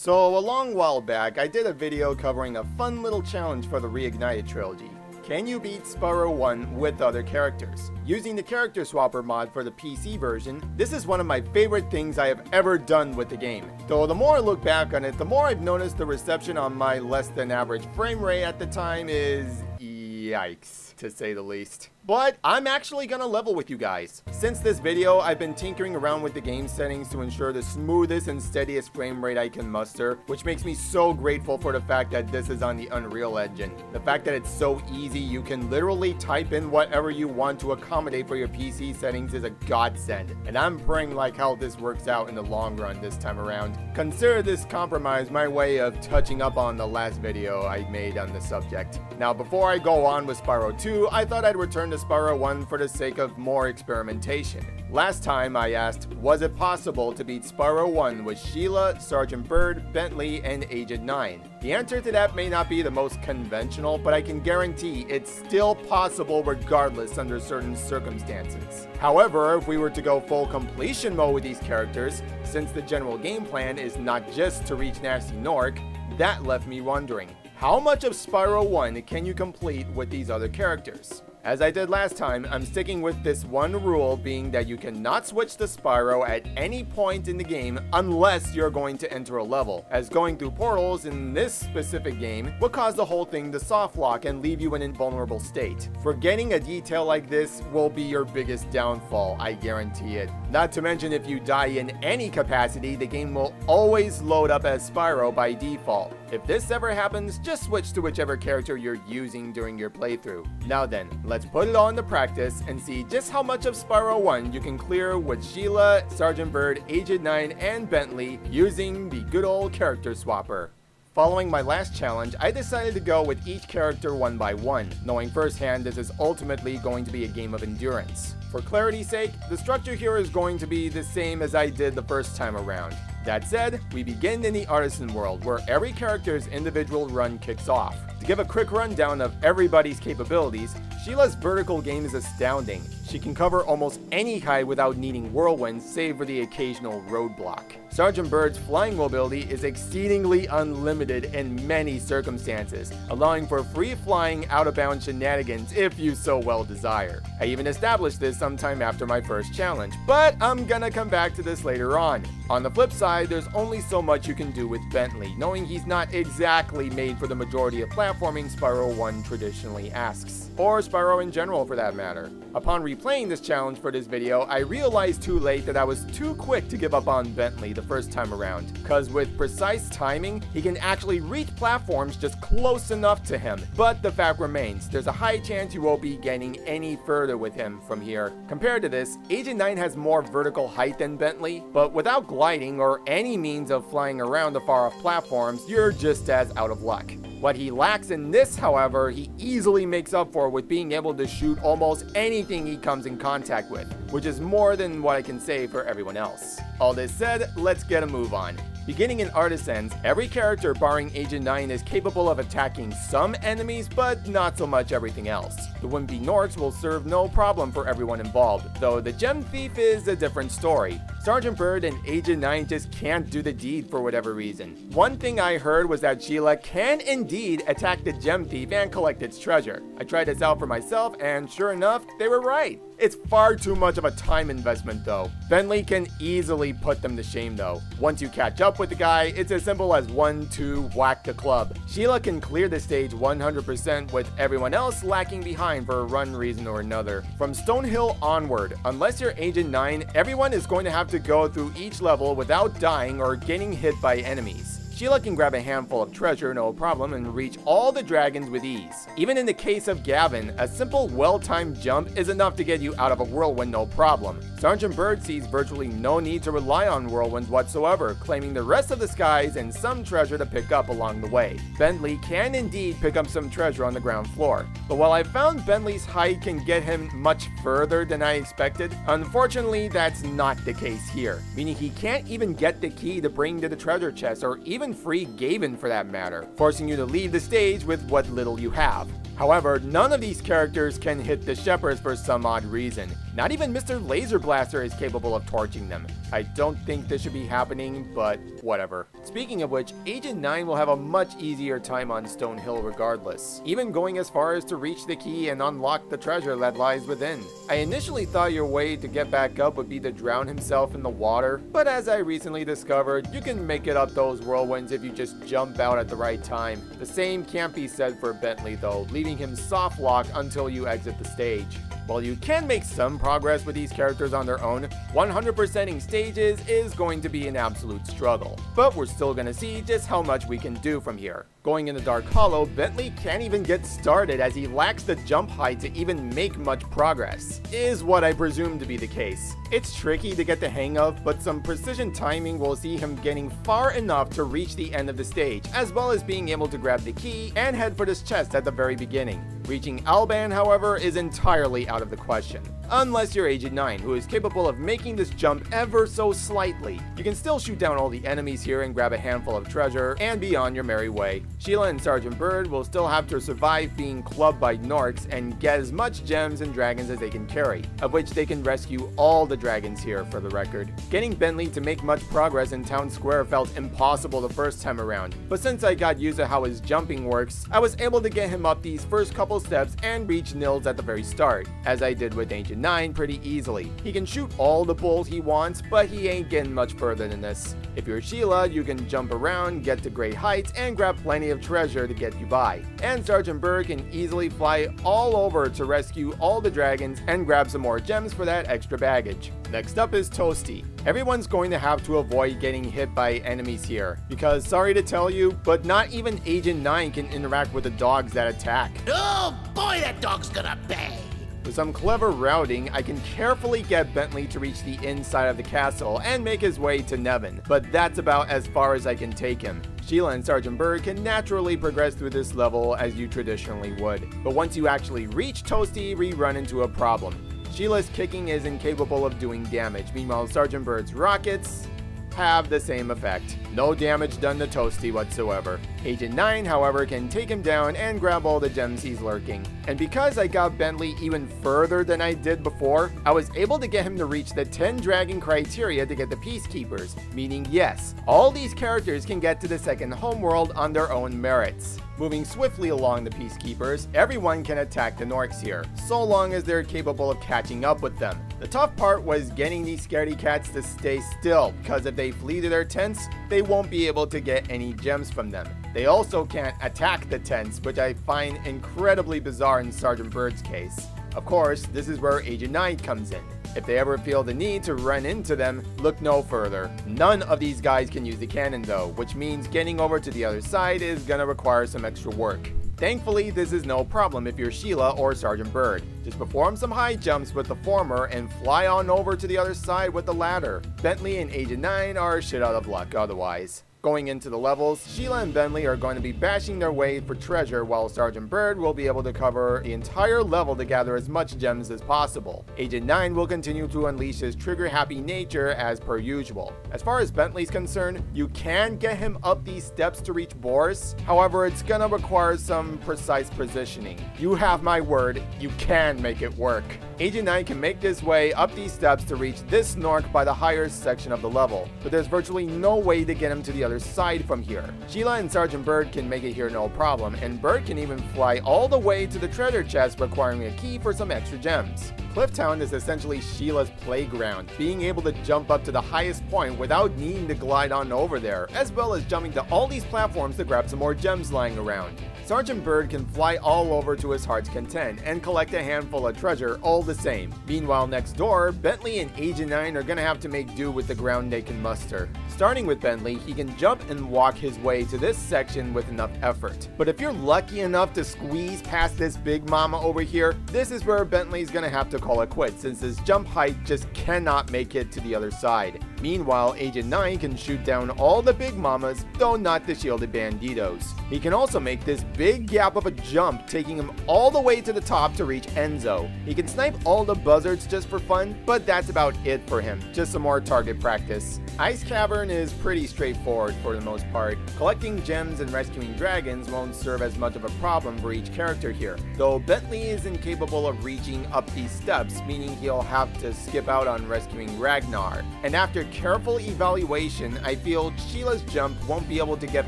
So a long while back, I did a video covering a fun little challenge for the Reignited trilogy. Can you beat Spyro 1 with other characters? Using the character swapper mod for the PC version, this is one of my favorite things I have ever done with the game. Though the more I look back on it, the more I've noticed the reception on my less than average frame rate at the time is yikes, to say the least. But I'm actually gonna level with you guys. Since this video, I've been tinkering around with the game settings to ensure the smoothest and steadiest frame rate I can muster, which makes me so grateful for the fact that this is on the Unreal Engine. The fact that it's so easy, you can literally type in whatever you want to accommodate for your PC settings is a godsend. And I'm praying like how this works out in the long run this time around. Consider this compromise my way of touching up on the last video I made on the subject. Now before I go on with Spyro 2, I thought I'd return to Spyro 1 for the sake of more experimentation. Last time I asked, was it possible to beat Spyro 1 with Sheila, Sergeant Byrd, Bentley, and Agent 9? The answer to that may not be the most conventional, but I can guarantee it's still possible regardless under certain circumstances. However, if we were to go full completion mode with these characters, since the general game plan is not just to reach Nasty Nork, that left me wondering, how much of Spyro 1 can you complete with these other characters? As I did last time, I'm sticking with this one rule, being that you cannot switch to Spyro at any point in the game unless you're going to enter a level, as going through portals in this specific game would cause the whole thing to soft lock and leave you in an invulnerable state. Forgetting a detail like this will be your biggest downfall, I guarantee it. Not to mention, if you die in any capacity, the game will always load up as Spyro by default. If this ever happens, just switch to whichever character you're using during your playthrough. Now then, let's put it all into practice and see just how much of Spyro 1 you can clear with Sheila, Sergeant Byrd, Agent 9, and Bentley using the good old character swapper. Following my last challenge, I decided to go with each character one by one, knowing firsthand this is ultimately going to be a game of endurance. For clarity's sake, the structure here is going to be the same as I did the first time around. That said, we begin in the Artisan world, where every character's individual run kicks off. To give a quick rundown of everybody's capabilities, Sheila's vertical game is astounding. She can cover almost any height without needing whirlwinds, save for the occasional roadblock. Sergeant Byrd's flying mobility is exceedingly unlimited in many circumstances, allowing for free-flying, out-of-bounds shenanigans if you so well desire. I even established this sometime after my first challenge, but I'm gonna come back to this later on. On the flip side, there's only so much you can do with Bentley, knowing he's not exactly made for the majority of platforming Spyro 1 traditionally asks, or Spyro in general for that matter. Upon replaying this challenge for this video, I realized too late that I was too quick to give up on Bentley the first time around, cause with precise timing, he can actually reach platforms just close enough to him. But the fact remains, there's a high chance you won't be getting any further with him from here. Compared to this, Agent 9 has more vertical height than Bentley, but without gliding or any means of flying around the far off platforms, you're just as out of luck. What he lacks in this, however, he easily makes up for with being able to shoot almost anything he comes in contact with, which is more than what I can say for everyone else. All this said, let's get a move on. Beginning in Artisans, every character barring Agent 9 is capable of attacking some enemies, but not so much everything else. The wimpy Norks will serve no problem for everyone involved, though the Gem Thief is a different story. Sergeant Byrd and Agent 9 just can't do the deed for whatever reason. One thing I heard was that Sheila can indeed attack the Gem Thief and collect its treasure. I tried this out for myself, and sure enough, they were right. It's far too much of a time investment though. Bentley can easily put them to shame though. Once you catch up with the guy, it's as simple as 1-2 whack the club. Sheila can clear the stage 100% with everyone else lacking behind for one reason or another. From Stonehill onward, unless you're Agent 9, everyone is going to have to go through each level without dying or getting hit by enemies. Sheila can grab a handful of treasure no problem and reach all the dragons with ease. Even in the case of Cavern, a simple well-timed jump is enough to get you out of a whirlwind no problem. Sergeant Byrd sees virtually no need to rely on whirlwinds whatsoever, claiming the rest of the skies and some treasure to pick up along the way. Bentley can indeed pick up some treasure on the ground floor, but while I found Bentley's height can get him much further than I expected, unfortunately that's not the case here, meaning he can't even get the key to bring to the treasure chest or even even free Gavin for that matter, forcing you to leave the stage with what little you have. However, none of these characters can hit the shepherds for some odd reason. Not even Mr. Laser Blaster is capable of torching them. I don't think this should be happening, but whatever. Speaking of which, Agent 9 will have a much easier time on Stone Hill regardless, even going as far as to reach the key and unlock the treasure that lies within. I initially thought your way to get back up would be to drown himself in the water, but as I recently discovered, you can make it up those whirlwinds if you just jump out at the right time. The same can't be said for Bentley though, leaving him soft lock until you exit the stage. While you can make some progress with these characters on their own, 100%ing stages is going to be an absolute struggle. But we're still gonna see just how much we can do from here. Going into Dark Hollow, Bentley can't even get started as he lacks the jump height to even make much progress, is what I presume to be the case. It's tricky to get the hang of, but some precision timing will see him getting far enough to reach the end of the stage, as well as being able to grab the key and head for this chest at the very beginning. Reaching Alban, however, is entirely out of the question. Unless you're Agent 9, who is capable of making this jump ever so slightly. You can still shoot down all the enemies here and grab a handful of treasure, and be on your merry way. Sheila and Sergeant Byrd will still have to survive being clubbed by Norks and get as much gems and dragons as they can carry, of which they can rescue all the dragons here for the record. Getting Bentley to make much progress in Town Square felt impossible the first time around, but since I got used to how his jumping works, I was able to get him up these first couple steps and reach Nils at the very start, as I did with Agent 9 pretty easily. He can shoot all the bulls he wants, but he ain't getting much further than this. If you're Sheila, you can jump around, get to great heights, and grab plenty of treasure to get you by. And Sergeant Byrd can easily fly all over to rescue all the dragons and grab some more gems for that extra baggage. Next up is Toasty. Everyone's going to have to avoid getting hit by enemies here, because sorry to tell you, but not even Agent 9 can interact with the dogs that attack. Oh boy, that dog's gonna pay! With some clever routing, I can carefully get Bentley to reach the inside of the castle and make his way to Nevin, but that's about as far as I can take him. Sheila and Sergeant Byrd can naturally progress through this level as you traditionally would, but once you actually reach Toasty, we run into a problem. Sheila's kicking is incapable of doing damage, meanwhile Sergeant Byrd's rockets have the same effect. No damage done to Toasty whatsoever. Agent 9, however, can take him down and grab all the gems he's lurking. And because I got Bentley even further than I did before, I was able to get him to reach the 10 dragon criteria to get the Peacekeepers, meaning yes, all these characters can get to the second homeworld on their own merits. Moving swiftly along the Peacekeepers, everyone can attack the Norks here, so long as they're capable of catching up with them. The tough part was getting these scaredy cats to stay still, because if they flee to their tents, they won't be able to get any gems from them. They also can't attack the tents, which I find incredibly bizarre in Sergeant Byrd's case. Of course, this is where Agent 9 comes in. If they ever feel the need to run into them, look no further. None of these guys can use the cannon though, which means getting over to the other side is gonna require some extra work. Thankfully, this is no problem if you're Sheila or Sergeant Byrd. Just perform some high jumps with the former and fly on over to the other side with the latter. Bentley and Agent 9 are shit out of luck otherwise. Going into the levels, Sheila and Bentley are going to be bashing their way for treasure while Sergeant Byrd will be able to cover the entire level to gather as much gems as possible. Agent 9 will continue to unleash his trigger-happy nature as per usual. As far as Bentley's concerned, you can get him up these steps to reach Boris, however it's gonna require some precise positioning. You have my word, you can make it work. Agent 9 can make his way up these steps to reach this Nork by the higher section of the level, but there's virtually no way to get him to the other side from here. Sheila and Sergeant Byrd can make it here no problem, and Byrd can even fly all the way to the treasure chest requiring a key for some extra gems. Clifftown is essentially Sheila's playground, being able to jump up to the highest point without needing to glide on over there, as well as jumping to all these platforms to grab some more gems lying around. Sergeant Byrd can fly all over to his heart's content and collect a handful of treasure all the same. Meanwhile, next door, Bentley and Agent 9 are gonna have to make do with the ground they can muster. Starting with Bentley, he can jump and walk his way to this section with enough effort. But if you're lucky enough to squeeze past this big mama over here, this is where Bentley's gonna have to call it quits, since his jump height just cannot make it to the other side. Meanwhile, Agent 9 can shoot down all the big mamas, though not the shielded banditos. He can also make this big gap of a jump, taking him all the way to the top to reach Enzo. He can snipe all the buzzards just for fun, but that's about it for him, just some more target practice. Ice Cavern is pretty straightforward for the most part. Collecting gems and rescuing dragons won't serve as much of a problem for each character here, though Bentley is incapable of reaching up these steps, meaning he'll have to skip out on rescuing Ragnar. And after careful evaluation, I feel Sheila's jump won't be able to get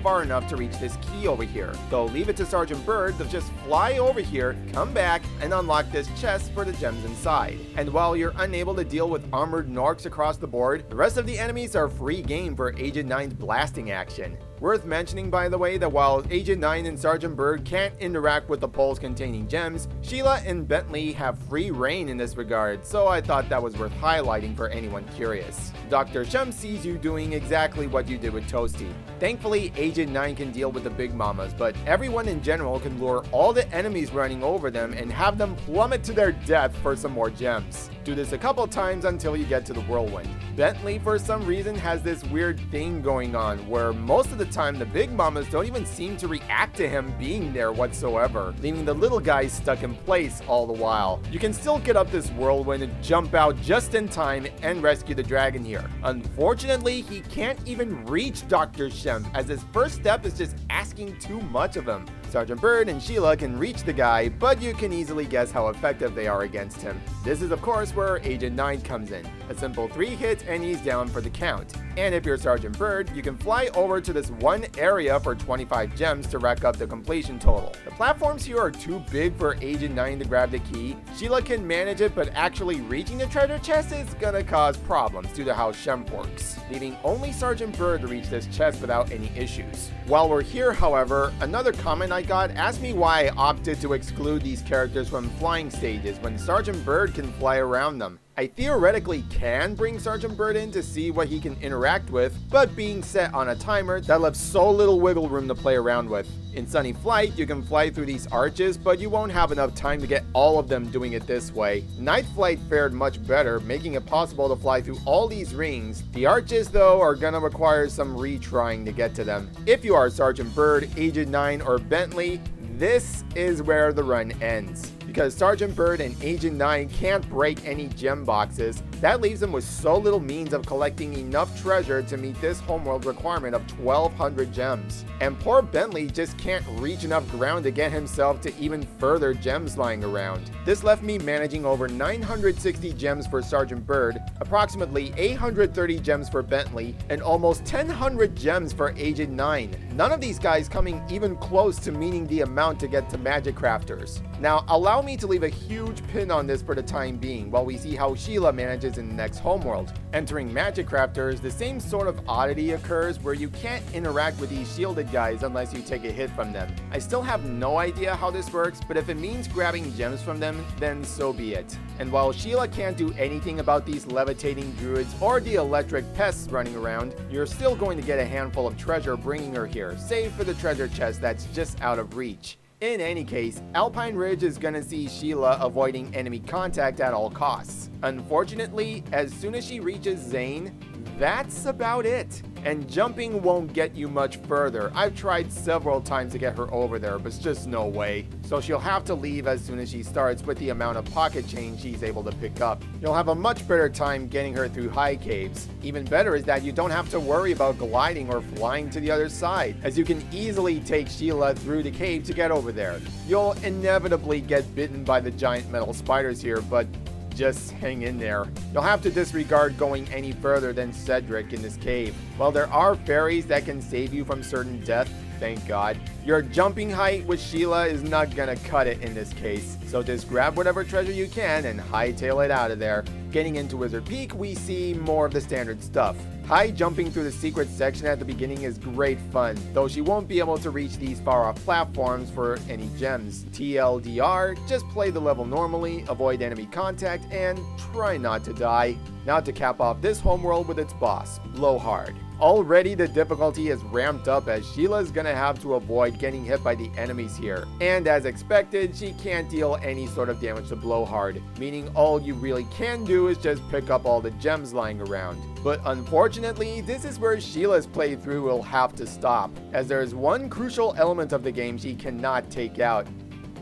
far enough to reach this key over here, so leave it to Sergeant Byrd to just fly over here, come back, and unlock this chest for the gems inside. And while you're unable to deal with armored Norks across the board, the rest of the enemies are free game for Agent 9's blasting action. Worth mentioning, by the way, that while Agent 9 and Sergeant Byrd can't interact with the poles containing gems, Sheila and Bentley have free reign in this regard, so I thought that was worth highlighting for anyone curious. Dr. Shum sees you doing exactly what you did with Toasty. Thankfully, Agent 9 can deal with the big mamas, but everyone in general can lure all the enemies running over them and have them plummet to their death for some more gems. Do this a couple times until you get to the whirlwind. Bentley, for some reason, has this weird thing going on where most of the time the big mamas don't even seem to react to him being there whatsoever, leaving the little guys stuck in place all the while. You can still get up this whirlwind and jump out just in time and rescue the dragon here. Unfortunately, he can't even reach Dr. Shem, as his first step is just asking too much of him. Sergeant Byrd and Sheila can reach the guy, but you can easily guess how effective they are against him. This is of course where Agent 9 comes in. A simple 3 hits and he's down for the count. And if you're Sergeant Byrd, you can fly over to this one area for 25 gems to rack up the completion total. The platforms here are too big for Agent 9 to grab the key. Sheila can manage it, but actually reaching the treasure chest is gonna cause problems due to how Shem works, leaving only Sergeant Byrd to reach this chest without any issues. While we're here, however, another comment I got asked me why I opted to exclude these characters from flying stages when Sergeant Byrd can fly around them. I theoretically can bring Sergeant Byrd in to see what he can interact with, but being set on a timer, that left so little wiggle room to play around with. In Sunny Flight, you can fly through these arches, but you won't have enough time to get all of them doing it this way. Night Flight fared much better, making it possible to fly through all these rings. The arches, though, are gonna require some retrying to get to them. If you are Sergeant Byrd, Agent 9, or Bentley, this is where the run ends. Because Sergeant Byrd and Agent 9 can't break any gem boxes, that leaves them with so little means of collecting enough treasure to meet this homeworld requirement of 1,200 gems. And poor Bentley just can't reach enough ground to get himself to even further gems lying around. This left me managing over 960 gems for Sergeant Byrd, approximately 830 gems for Bentley, and almost 1,000 gems for Agent 9. None of these guys coming even close to meeting the amount to get to Magic Crafters. Now, allow me to leave a huge pin on this for the time being while we see how Sheila manages in the next homeworld. Entering Magic Crafters, the same sort of oddity occurs where you can't interact with these shielded guys unless you take a hit from them. I still have no idea how this works, but if it means grabbing gems from them, then so be it. And while Sheila can't do anything about these levitating druids or the electric pests running around, you're still going to get a handful of treasure bringing her here, save for the treasure chest that's just out of reach. In any case, Alpine Ridge is gonna see Sheila avoiding enemy contact at all costs. Unfortunately, as soon as she reaches Zane, that's about it. And jumping won't get you much further. I've tried several times to get her over there, but it's just no way. So she'll have to leave as soon as she starts with the amount of pocket change she's able to pick up. You'll have a much better time getting her through high caves. Even better is that you don't have to worry about gliding or flying to the other side, as you can easily take Sheila through the cave to get over there. You'll inevitably get bitten by the giant metal spiders here, but just hang in there. You'll have to disregard going any further than Cedric in this cave. While there are fairies that can save you from certain death, thank God, your jumping height with Sheila is not gonna cut it in this case. So just grab whatever treasure you can and hightail it out of there. Getting into Wizard Peak, we see more of the standard stuff. High jumping through the secret section at the beginning is great fun, though she won't be able to reach these far off platforms for any gems. TLDR, just play the level normally, avoid enemy contact, and try not to die. Now to cap off this homeworld with its boss, Blowhard. Already the difficulty is ramped up as Sheila's gonna have to avoid getting hit by the enemies here. And as expected, she can't deal any sort of damage to Blowhard, meaning all you really can do is just pick up all the gems lying around. But unfortunately, this is where Sheila's playthrough will have to stop, as there is one crucial element of the game she cannot take out: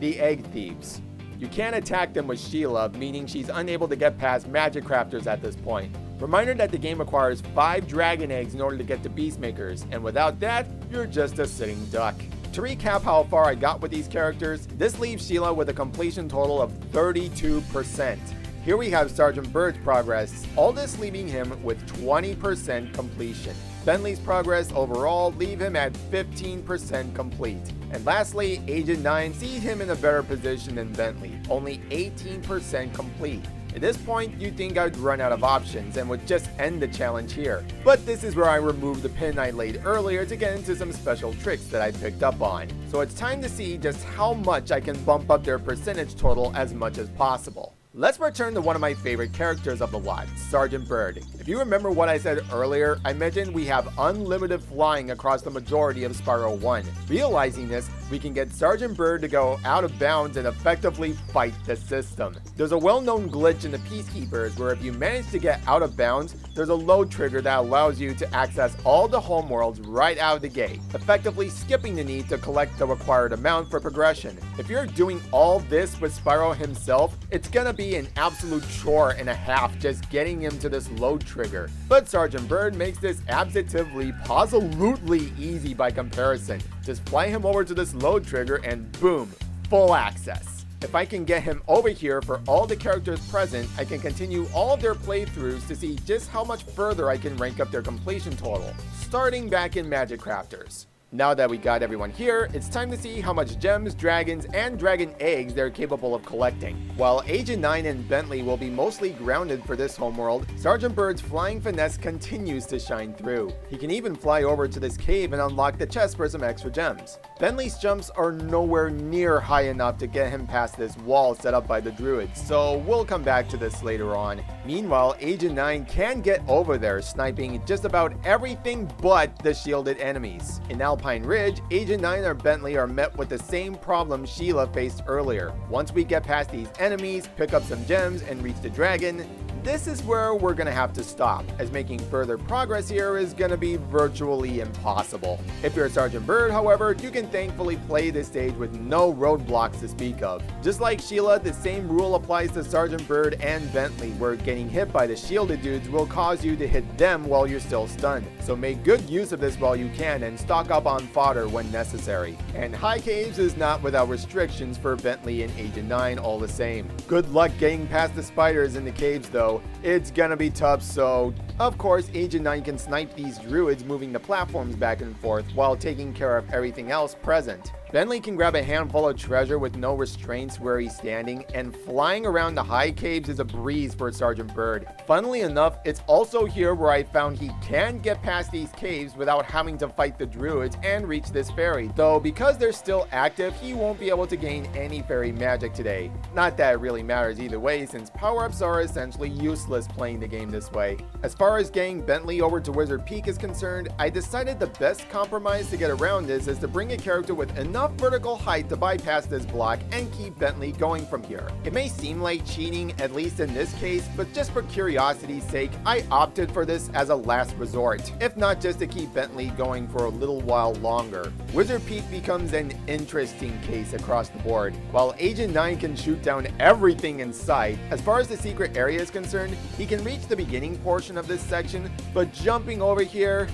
the egg thieves. You can't attack them with Sheila, meaning she's unable to get past magic crafters at this point. Reminder that the game requires 5 dragon eggs in order to get to Beastmakers, and without that, you're just a sitting duck. To recap how far I got with these characters, this leaves Sheila with a completion total of 32%. Here we have Sergeant Byrd's progress, all this leaving him with 20% completion. Bentley's progress overall leave him at 15% complete. And lastly, Agent 9 sees him in a better position than Bentley, only 18% complete. At this point, you'd think I'd run out of options and would just end the challenge here. But this is where I removed the pin I laid earlier to get into some special tricks that I picked up on. So it's time to see just how much I can bump up their percentage total as much as possible. Let's return to one of my favorite characters of the lot, Sergeant Byrd. If you remember what I said earlier, I mentioned we have unlimited flying across the majority of Spyro 1. Realizing this, we can get Sergeant Byrd to go out of bounds and effectively fight the system. There's a well-known glitch in the Peacekeepers where if you manage to get out of bounds, there's a load trigger that allows you to access all the homeworlds right out of the gate, effectively skipping the need to collect the required amount for progression. If you're doing all this with Spyro himself, it's gonna be an absolute chore and a half just getting him to this load trigger. But Sergeant Byrd makes this absolutely easy by comparison. Just fly him over to this load trigger and boom, full access. If I can get him over here for all the characters present, I can continue all of their playthroughs to see just how much further I can rank up their completion total, starting back in Magic Crafters. Now that we got everyone here, it's time to see how much gems, dragons, and dragon eggs they're capable of collecting. While Agent 9 and Bentley will be mostly grounded for this homeworld, Sergeant Byrd's flying finesse continues to shine through. He can even fly over to this cave and unlock the chest for some extra gems. Bentley's jumps are nowhere near high enough to get him past this wall set up by the druids, so we'll come back to this later on. Meanwhile, Agent 9 can get over there, sniping just about everything but the shielded enemies. In Alpine Ridge, Agent 9 or Bentley are met with the same problem Sheila faced earlier. Once we get past these enemies, pick up some gems, and reach the dragon, this is where we're gonna have to stop, as making further progress here is gonna be virtually impossible. If you're Sergeant Byrd, however, you can thankfully play this stage with no roadblocks to speak of. Just like Sheila, the same rule applies to Sergeant Byrd and Bentley, where getting hit by the shielded dudes will cause you to hit them while you're still stunned. So make good use of this while you can and stock up on fodder when necessary. And high caves is not without restrictions for Bentley and Agent 9 all the same. Good luck getting past the spiders in the caves though. It's gonna be tough, so of course Agent 9 can snipe these druids moving the platforms back and forth while taking care of everything else present. Bentley can grab a handful of treasure with no restraints where he's standing, and flying around the high caves is a breeze for Sergeant Byrd. Funnily enough, it's also here where I found he can get past these caves without having to fight the druids and reach this fairy, though because they're still active, he won't be able to gain any fairy magic today. Not that it really matters either way, since power-ups are essentially useless playing the game this way. As far as getting Bentley over to Wizard Peak is concerned, I decided the best compromise to get around this is to bring a character with enough vertical height to bypass this block and keep Bentley going from here. It may seem like cheating, at least in this case, but just for curiosity's sake, I opted for this as a last resort, if not just to keep Bentley going for a little while longer. Wizard Peak becomes an interesting case across the board. While Agent 9 can shoot down everything in sight, as far as the secret area is concerned, he can reach the beginning portion of this section, but jumping over here,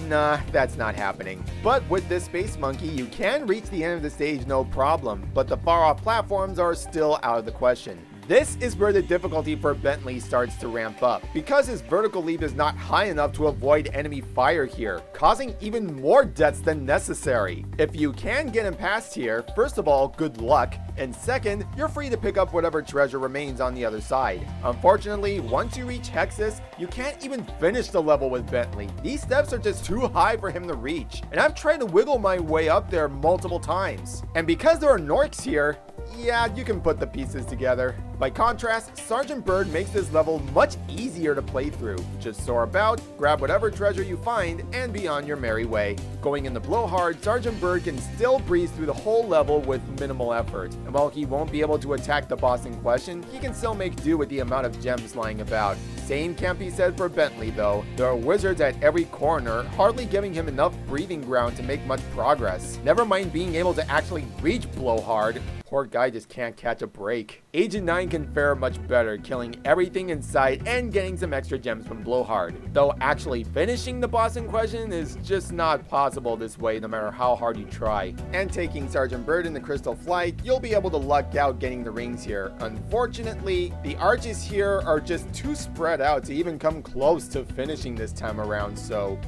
nah, that's not happening. But with this Space Monkey, you can reach the end of the stage no problem, but the far off platforms are still out of the question. This is where the difficulty for Bentley starts to ramp up, because his vertical leap is not high enough to avoid enemy fire here, causing even more deaths than necessary. If you can get him past here, first of all, good luck, and second, you're free to pick up whatever treasure remains on the other side. Unfortunately, once you reach Hexus, you can't even finish the level with Bentley. These steps are just too high for him to reach, and I've tried to wiggle my way up there multiple times. And because there are Norks here, yeah, you can put the pieces together. By contrast, Sergeant Byrd makes this level much easier to play through. Just soar about, grab whatever treasure you find, and be on your merry way. Going in the blowhard, Sergeant Byrd can still breeze through the whole level with minimal effort. And while he won't be able to attack the boss in question, he can still make do with the amount of gems lying about. Same can't be said for Bentley though. There are wizards at every corner, hardly giving him enough breathing ground to make much progress. Never mind being able to actually reach blowhard. Poor guy just can't catch a break. Agent 9 can fare much better, killing everything in sight and getting some extra gems from blowhard. Though actually finishing the boss in question is just not possible this way no matter how hard you try. And taking Sergeant Byrd in the Crystal Flight, you'll be able to luck out getting the rings here. Unfortunately, the arches here are just too spread out to even come close to finishing this time around, so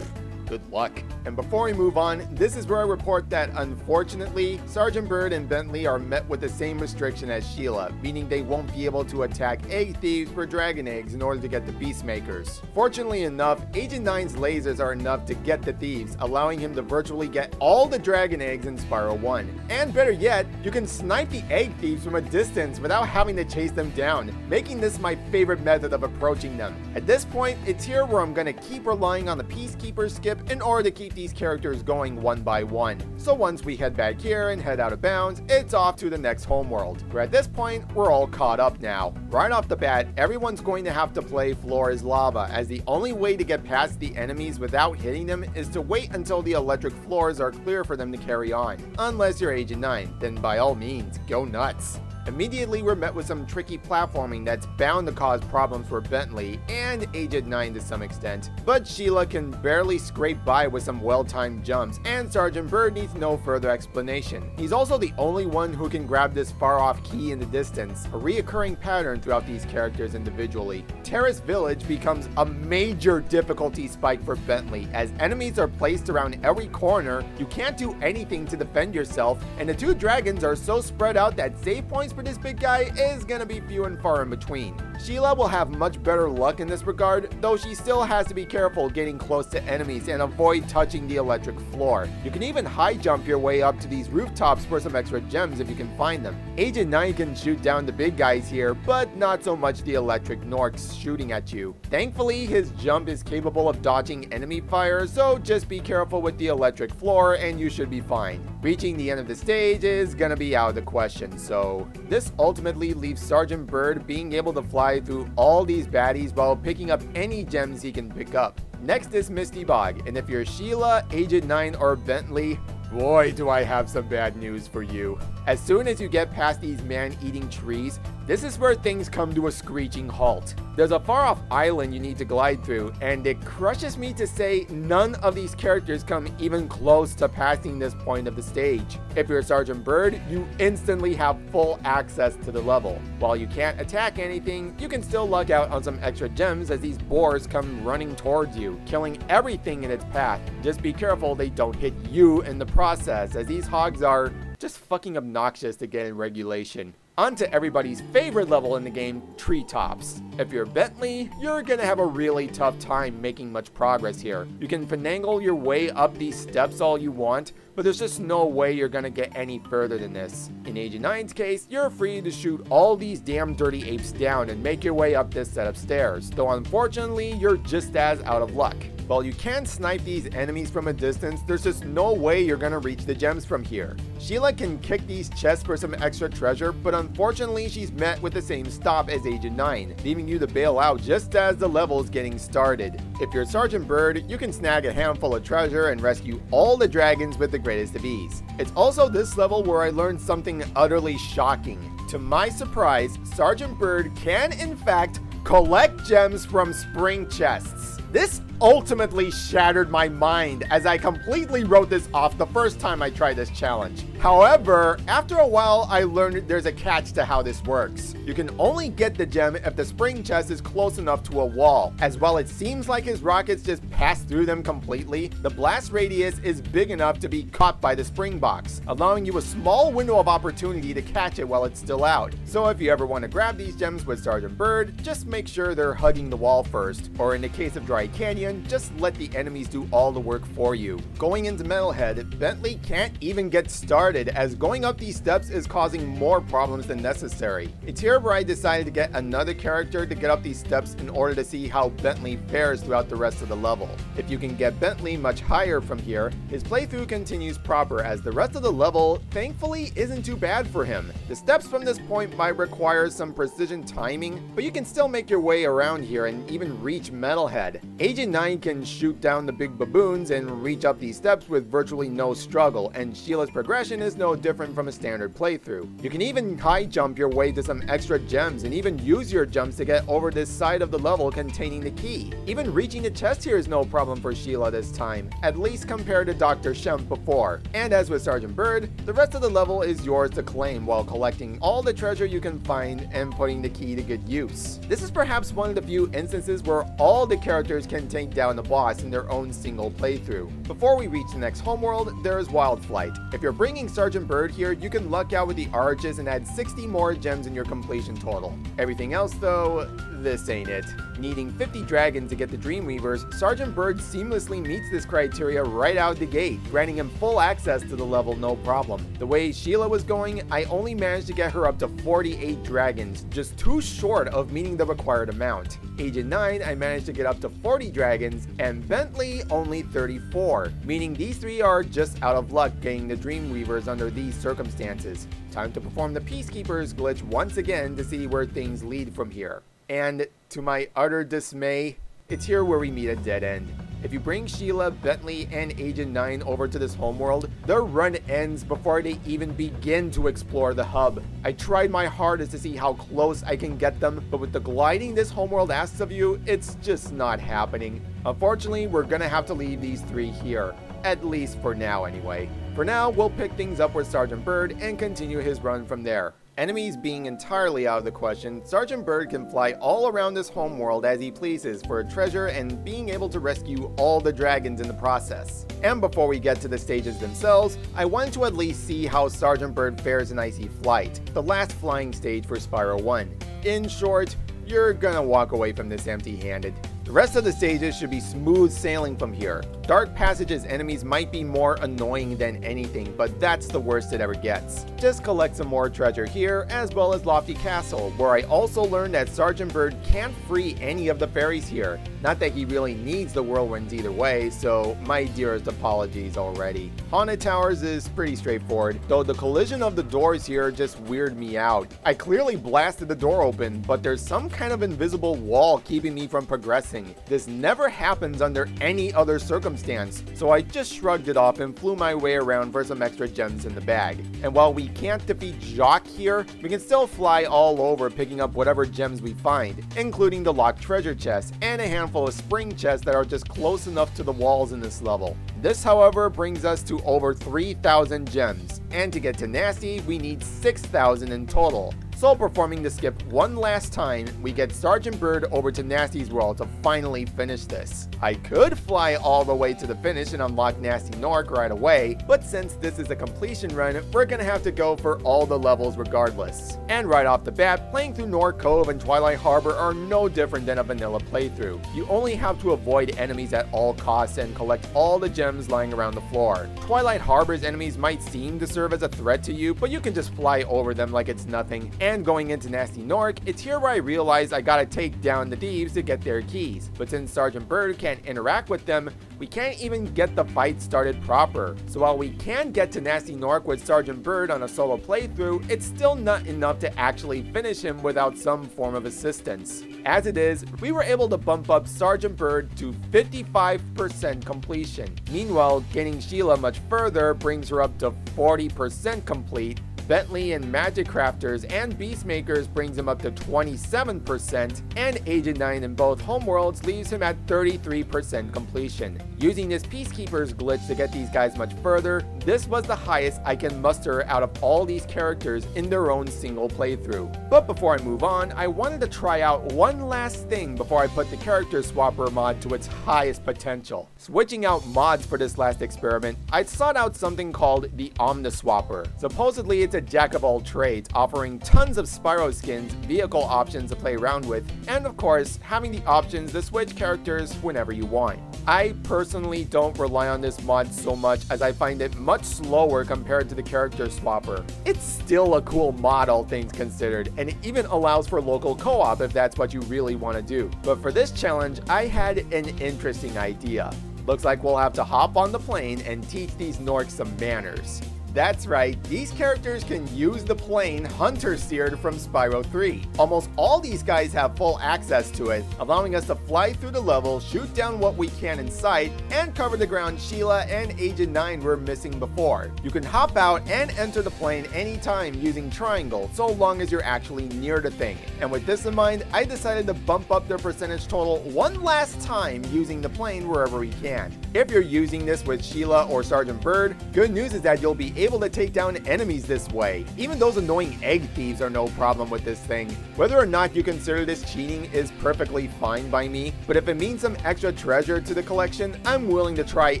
good luck. And before we move on, this is where I report that unfortunately, Sergeant Byrd and Bentley are met with the same restriction as Sheila, meaning they won't be able to attack egg thieves for dragon eggs in order to get the Beastmakers. Fortunately enough, Agent 9's lasers are enough to get the thieves, allowing him to virtually get all the dragon eggs in Spyro 1. And better yet, you can snipe the egg thieves from a distance without having to chase them down, making this my favorite method of approaching them. At this point, it's here where I'm gonna keep relying on the Peacekeeper skip in order to keep these characters going one by one. So once we head back here and head out of bounds, it's off to the next homeworld, where at this point, we're all caught up now. Right off the bat, everyone's going to have to play Floor is Lava, as the only way to get past the enemies without hitting them is to wait until the electric floors are clear for them to carry on. Unless you're Agent 9, then by all means, go nuts. Immediately, we're met with some tricky platforming that's bound to cause problems for Bentley and Agent 9 to some extent. But Sheila can barely scrape by with some well-timed jumps, and Sergeant Byrd needs no further explanation. He's also the only one who can grab this far-off key in the distance, a reoccurring pattern throughout these characters individually. Terrace Village becomes a major difficulty spike for Bentley, as enemies are placed around every corner, you can't do anything to defend yourself, and the two dragons are so spread out that save points for this big guy is gonna be few and far in between. Sheila will have much better luck in this regard, though she still has to be careful getting close to enemies and avoid touching the electric floor. You can even high jump your way up to these rooftops for some extra gems if you can find them. Agent 9 can shoot down the big guys here, but not so much the electric Norks shooting at you. Thankfully, his jump is capable of dodging enemy fire, so just be careful with the electric floor and you should be fine. Reaching the end of the stage is gonna be out of the question, so this ultimately leaves Sergeant Byrd being able to fly through all these baddies while picking up any gems he can pick up. Next is Misty Bogg, and if you're Sheila, Agent 9, or Bentley, boy do I have some bad news for you. As soon as you get past these man-eating trees, this is where things come to a screeching halt. There's a far-off island you need to glide through, and it crushes me to say none of these characters come even close to passing this point of the stage. If you're Sergeant Byrd, you instantly have full access to the level. While you can't attack anything, you can still luck out on some extra gems as these boars come running towards you, killing everything in its path. Just be careful they don't hit you in the process, as these hogs are just fucking obnoxious to get in regulation. On to everybody's favorite level in the game, Treetops. If you're Bentley, you're gonna have a really tough time making much progress here. You can finagle your way up these steps all you want, but there's just no way you're gonna get any further than this. In Agent 9's case, you're free to shoot all these damn dirty apes down and make your way up this set of stairs, though unfortunately, you're just as out of luck. While you can snipe these enemies from a distance, there's just no way you're gonna reach the gems from here. Sheila can kick these chests for some extra treasure, but unfortunately she's met with the same stop as Agent 9, leaving you to bail out just as the level's getting started. If you're Sergeant Byrd, you can snag a handful of treasure and rescue all the dragons with the greatest of ease. It's also this level where I learned something utterly shocking. To my surprise, Sergeant Byrd can in fact collect gems from spring chests. This ultimately shattered my mind, as I completely wrote this off the first time I tried this challenge. However, after a while I learned there's a catch to how this works. You can only get the gem if the spring chest is close enough to a wall, as while it seems like his rockets just pass through them completely, the blast radius is big enough to be caught by the spring box, allowing you a small window of opportunity to catch it while it's still out. So if you ever want to grab these gems with Sergeant Byrd, just make sure they're hugging the wall first, or in the case of Dry Canyon, champion, just let the enemies do all the work for you. Going into Metalhead, Bentley can't even get started as going up these steps is causing more problems than necessary. It's here where I decided to get another character to get up these steps in order to see how Bentley fares throughout the rest of the level. If you can get Bentley much higher from here, his playthrough continues proper as the rest of the level thankfully isn't too bad for him. The steps from this point might require some precision timing, but you can still make your way around here and even reach Metalhead. Agent 9 can shoot down the big baboons and reach up these steps with virtually no struggle, and Sheila's progression is no different from a standard playthrough. You can even high jump your way to some extra gems and even use your jumps to get over this side of the level containing the key. Even reaching the chest here is no problem for Sheila this time, at least compared to Dr. Shemp before. And as with Sergeant Byrd, the rest of the level is yours to claim while collecting all the treasure you can find and putting the key to good use. This is perhaps one of the few instances where all the characters can take down the boss in their own single playthrough. Before we reach the next homeworld, there is Wild Flight. If you're bringing Sergeant Byrd here, you can luck out with the arches and add 60 more gems in your completion total. Everything else though, this ain't it. Needing 50 dragons to get the Dreamweavers, Sergeant Byrd seamlessly meets this criteria right out the gate, granting him full access to the level no problem. The way Sheila was going, I only managed to get her up to 48 dragons, just too short of meeting the required amount. Agent 9, I managed to get up to 40 dragons, and Bentley only 34, meaning these three are just out of luck getting the Dreamweavers under these circumstances. Time to perform the Peacekeepers glitch once again to see where things lead from here. And to my utter dismay, it's here where we meet a dead end. If you bring Sheila, Bentley, and Agent 9 over to this homeworld, their run ends before they even begin to explore the hub. I tried my hardest to see how close I can get them, but with the gliding this homeworld asks of you, it's just not happening. Unfortunately, we're gonna have to leave these three here. At least for now anyway. For now, we'll pick things up with Sergeant Byrd and continue his run from there. Enemies being entirely out of the question, Sergeant Byrd can fly all around this homeworld as he pleases for a treasure and being able to rescue all the dragons in the process. And before we get to the stages themselves, I wanted to at least see how Sergeant Byrd fares in Icy Flight, the last flying stage for Spyro 1. In short, you're gonna walk away from this empty-handed. The rest of the stages should be smooth sailing from here. Dark Passage's enemies might be more annoying than anything, but that's the worst it ever gets. Just collect some more treasure here, as well as Lofty Castle, where I also learned that Sergeant Byrd can't free any of the fairies here. Not that he really needs the whirlwinds either way, so my dearest apologies already. Haunted Towers is pretty straightforward, though the collision of the doors here just weirded me out. I clearly blasted the door open, but there's some kind of invisible wall keeping me from progressing. This never happens under any other circumstance, so I just shrugged it off and flew my way around for some extra gems in the bag. And while we can't defeat Jacques here, we can still fly all over picking up whatever gems we find, including the locked treasure chest and a handful of spring chests that are just close enough to the walls in this level. This, however, brings us to over 3,000 gems, and to get to Nasty, we need 6,000 in total. So performing the skip one last time, we get Sergeant Byrd over to Nasty's world to finally finish this. I could fly all the way to the finish and unlock Nasty Nork right away, but since this is a completion run, we're gonna have to go for all the levels regardless. And right off the bat, playing through Nork Cove and Twilight Harbor are no different than a vanilla playthrough. You only have to avoid enemies at all costs and collect all the gems lying around the floor. Twilight Harbor's enemies might seem to serve as a threat to you, but you can just fly over them like it's nothing. And going into Nasty Nork, it's here where I realized I gotta take down the thieves to get their keys. But since Sergeant Byrd can't interact with them, we can't even get the fight started proper. So while we can get to Nasty Nork with Sergeant Byrd on a solo playthrough, it's still not enough to actually finish him without some form of assistance. As it is, we were able to bump up Sergeant Byrd to 55% completion. Meanwhile, getting Sheila much further brings her up to 40% complete. Bentley and Magic Crafters and Beastmakers brings him up to 27%, and Agent 9 in both homeworlds leaves him at 33% completion. Using this Peacekeepers glitch to get these guys much further, this was the highest I can muster out of all these characters in their own single playthrough. But before I move on, I wanted to try out one last thing before I put the character swapper mod to its highest potential. Switching out mods for this last experiment, I sought out something called the Omniswapper. Supposedly it's a jack of all trades, offering tons of Spyro skins, vehicle options to play around with, and of course, having the options to switch characters whenever you want. I personally don't rely on this mod so much as I find it much slower compared to the character swapper. It's still a cool mod all things considered, and it even allows for local co-op if that's what you really want to do. But for this challenge, I had an interesting idea. Looks like we'll have to hop on the plane and teach these Norks some manners. That's right, these characters can use the plane Hunter steered from Spyro 3. Almost all these guys have full access to it, allowing us to fly through the level, shoot down what we can in sight, and cover the ground Sheila and Agent 9 were missing before. You can hop out and enter the plane anytime using triangle, so long as you're actually near the thing. And with this in mind, I decided to bump up their percentage total one last time using the plane wherever we can. If you're using this with Sheila or Sergeant Byrd, good news is that you'll be able to take down enemies this way. Even those annoying egg thieves are no problem with this thing. Whether or not you consider this cheating is perfectly fine by me, but if it means some extra treasure to the collection, I'm willing to try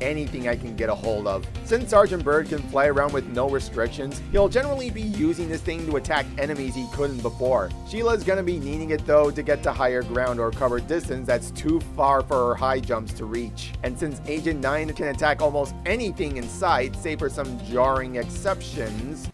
anything I can get a hold of. Since Sergeant Byrd can fly around with no restrictions, he'll generally be using this thing to attack enemies he couldn't before. Sheila's gonna be needing it though to get to higher ground or cover distance that's too far for her high jumps to reach. And since Agent 9 can attack almost anything in sight, save for some jarring exceptions,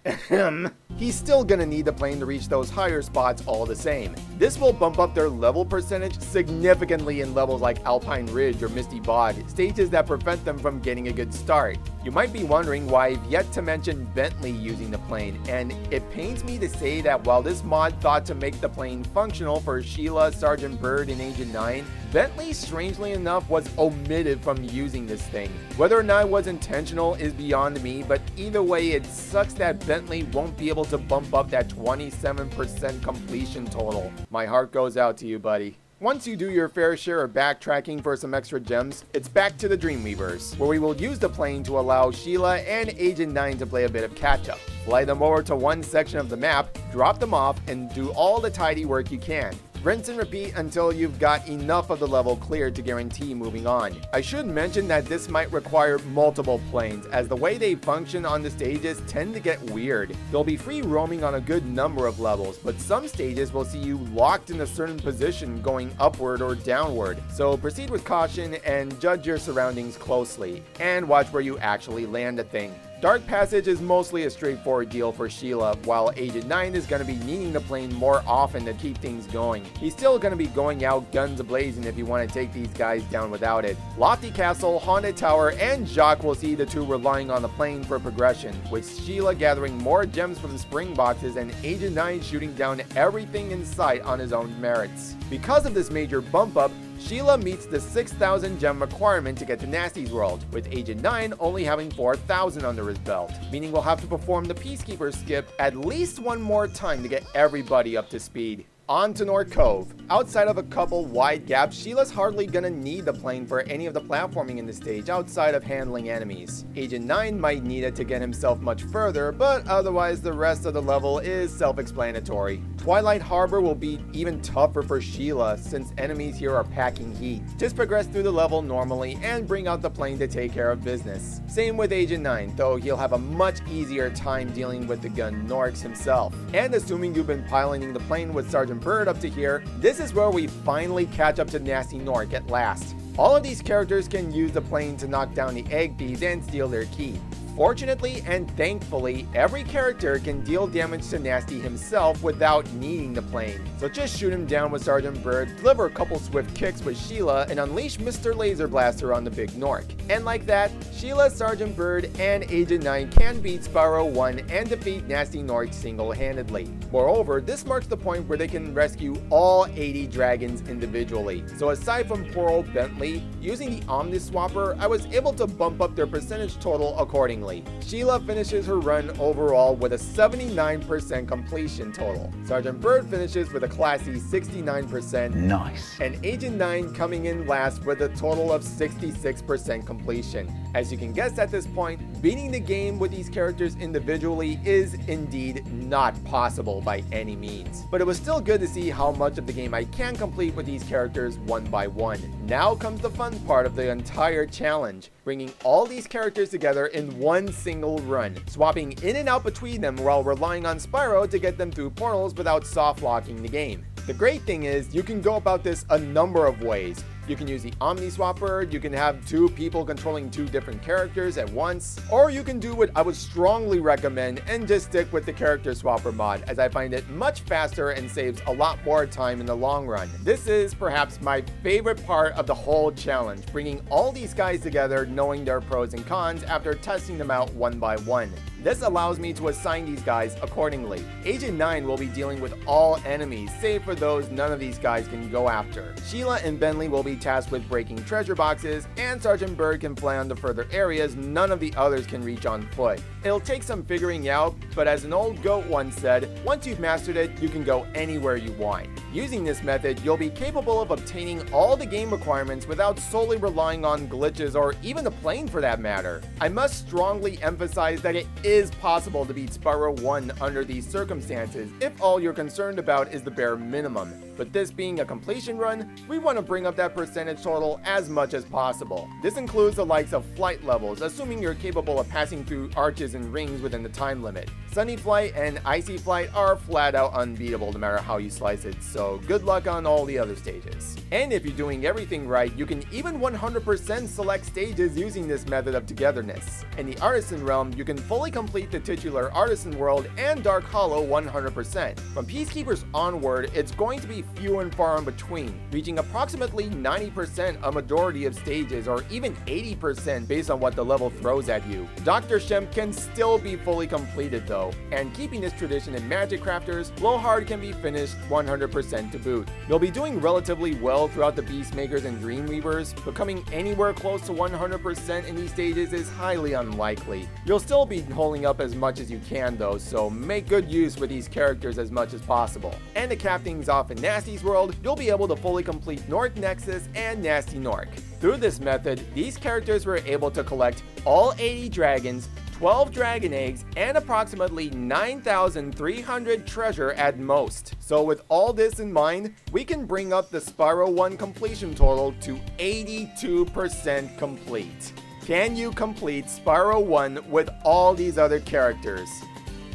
he's still gonna need the plane to reach those higher spots all the same. This will bump up their level percentage significantly in levels like Alpine Ridge or Misty Bogg, stages that prevent them from getting a good start. You might be wondering why I've yet to mention Bentley using the plane, and it pains me to say that while this mod thought to make the plane functional for Sheila, Sergeant Byrd, and Agent 9, Bentley, strangely enough, was omitted from using this thing. Whether or not it was intentional is beyond me, but either way, it sucks that Bentley won't be able to bump up that 27% completion total. My heart goes out to you, buddy. Once you do your fair share of backtracking for some extra gems, it's back to the Dreamweavers, where we will use the plane to allow Sheila and Agent 9 to play a bit of catch-up. Fly them over to one section of the map, drop them off, and do all the tidy work you can. Rinse and repeat until you've got enough of the level cleared to guarantee moving on. I should mention that this might require multiple planes, as the way they function on the stages tend to get weird. You'll be free roaming on a good number of levels, but some stages will see you locked in a certain position going upward or downward. So proceed with caution and judge your surroundings closely, and watch where you actually land the thing. Dark Passage is mostly a straightforward deal for Sheila, while Agent 9 is going to be needing the plane more often to keep things going. He's still going to be going out guns a-blazing if you want to take these guys down without it. Lofty Castle, Haunted Tower, and Jacques will see the two relying on the plane for progression, with Sheila gathering more gems from the spring boxes and Agent 9 shooting down everything in sight on his own merits. Because of this major bump up, Sheila meets the 6,000 gem requirement to get to Nasty's world, with Agent 9 only having 4,000 under his belt, meaning we'll have to perform the Peacekeeper skip at least one more time to get everybody up to speed. On to North Cove. Outside of a couple wide gaps, Sheila's hardly gonna need the plane for any of the platforming in the stage outside of handling enemies. Agent 9 might need it to get himself much further, but otherwise the rest of the level is self-explanatory. Twilight Harbor will be even tougher for Sheila since enemies here are packing heat. Just progress through the level normally and bring out the plane to take care of business. Same with Agent 9, though he'll have a much easier time dealing with the gun Norks himself. And assuming you've been piloting the plane with Sergeant Byrd up to here, this is where we finally catch up to Nasty Nork at last. All of these characters can use the plane to knock down the egg thieves and steal their key. Fortunately and thankfully, every character can deal damage to Nasty himself without needing the plane. So just shoot him down with Sergeant Byrd, deliver a couple swift kicks with Sheila, and unleash Mr. Laser Blaster on the big Nork. And like that, Sheila, Sergeant Byrd, and Agent 9 can beat Spyro 1 and defeat Nasty Nork single-handedly. Moreover, this marks the point where they can rescue all 80 dragons individually. So aside from poor old Bentley, using the Omniswapper, I was able to bump up their percentage total accordingly. accordingly. Sheila finishes her run overall with a 79% completion total. Sergeant Byrd finishes with a classy 69%. Nice. And Agent 9 coming in last with a total of 66% completion. As you can guess at this point, beating the game with these characters individually is indeed not possible by any means. But it was still good to see how much of the game I can complete with these characters one by one. Now comes the fun part of the entire challenge, bringing all these characters together in one single run, swapping in and out between them while relying on Spyro to get them through portals without soft locking the game. The great thing is, you can go about this a number of ways. You can use the Omni Swapper, you can have two people controlling two different characters at once, or you can do what I would strongly recommend and just stick with the Character Swapper mod, as I find it much faster and saves a lot more time in the long run. This is perhaps my favorite part of the whole challenge, bringing all these guys together knowing their pros and cons after testing them out one by one. This allows me to assign these guys accordingly. Agent 9 will be dealing with all enemies, save for those none of these guys can go after. Sheila and Bentley will be tasked with breaking treasure boxes, and Sergeant Byrd can fly onto further areas none of the others can reach on foot. It'll take some figuring out, but as an old goat once said, once you've mastered it, you can go anywhere you want. Using this method, you'll be capable of obtaining all the game requirements without solely relying on glitches or even the plane for that matter. I must strongly emphasize that it is possible to beat Spyro 1 under these circumstances if all you're concerned about is the bare minimum. But this being a completion run, we want to bring up that percentage total as much as possible. This includes the likes of flight levels, assuming you're capable of passing through arches and rings within the time limit. Sunny Flight and Icy Flight are flat out unbeatable no matter how you slice it, so good luck on all the other stages. And if you're doing everything right, you can even 100% select stages using this method of togetherness. In the Artisan realm, you can fully complete the titular Artisan world and Dark Hollow 100%. From Peacekeepers onward, it's going to be few and far in between, reaching approximately 90% a majority of stages, or even 80% based on what the level throws at you. Dr. Shemp can still be fully completed though, and keeping this tradition in Magic Crafters, Blowhard can be finished 100% to boot. You'll be doing relatively well throughout the Beastmakers and Dreamweavers, but coming anywhere close to 100% in these stages is highly unlikely. You'll still be holding up as much as you can though, so make good use with these characters as much as possible. And to cap things off in Nasty's world, you'll be able to fully complete Nork Nexus and Nasty Nork. Through this method, these characters were able to collect all 80 dragons, 12 dragon eggs, and approximately 9,300 treasure at most. So with all this in mind, we can bring up the Spyro 1 completion total to 82% complete. Can you complete Spyro 1 with all these other characters?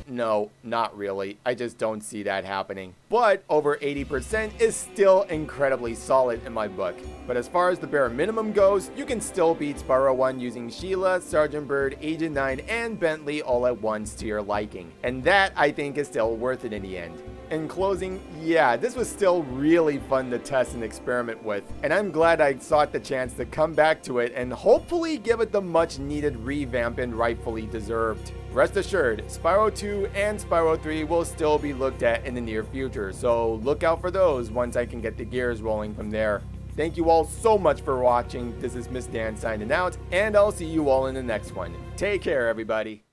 No, not really. I just don't see that happening. But over 80% is still incredibly solid in my book. But as far as the bare minimum goes, you can still beat Spyro 1 using Sheila, Sergeant Byrd, Agent 9, and Bentley all at once to your liking. And that, I think, is still worth it in the end. In closing, yeah, this was still really fun to test and experiment with, and I'm glad I sought the chance to come back to it and hopefully give it the much needed revamp it rightfully deserved. Rest assured, Spyro 2 and Spyro 3 will still be looked at in the near future, so look out for those once I can get the gears rolling from there. Thank you all so much for watching. This is Miss Dan signing out, and I'll see you all in the next one. Take care, everybody.